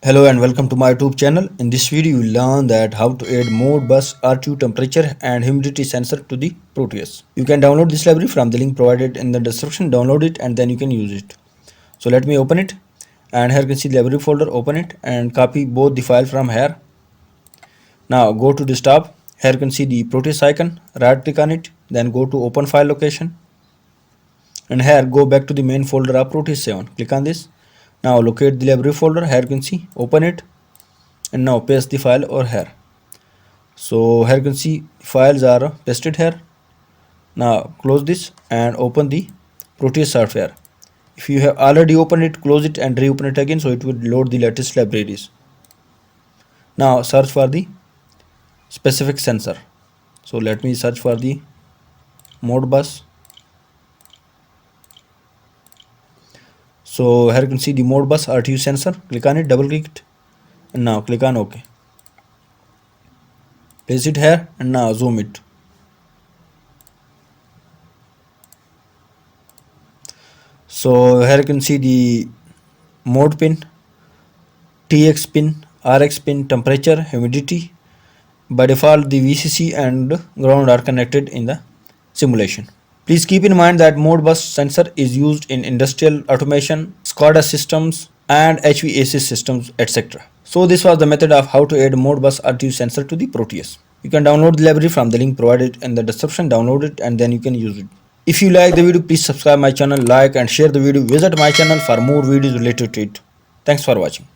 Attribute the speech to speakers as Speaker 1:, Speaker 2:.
Speaker 1: Hello and welcome to my YouTube channel. In this video you will learn that how to add Modbus RTU temperature and humidity sensor to the Proteus. You can download this library from the link provided in the description. Download it and then you can use it. So let me open it, and here you can see the library folder. Open it and copy both the file from here. Now go to desktop. Here you can see the Proteus icon. Right click on it, then go to open file location, and here go back to the main folder of Proteus 7. Click on this. Now locate the library folder. Here you can see, open it, and now paste the file over here. So here you can see files are pasted here. Now close this and open the Proteus software. If you have already opened it, close it and reopen it again, so it will load the latest libraries. Now search for the specific sensor. So let me search for the Modbus. So here you can see the Modbus RTU sensor. Click on it, double click it, and now click on OK. Place it here and now zoom it. So here you can see the mode pin, TX pin, RX pin, temperature, humidity. By default the VCC and ground are connected in the simulation. Please keep in mind that Modbus sensor is used in industrial automation, SCADA systems and HVAC systems, etc. So this was the method of how to add Modbus RTU sensor to the Proteus. You can download the library from the link provided in the description. Download it and then you can use it. If you like the video, please subscribe my channel, like and share the video. Visit my channel for more videos related to it. Thanks for watching.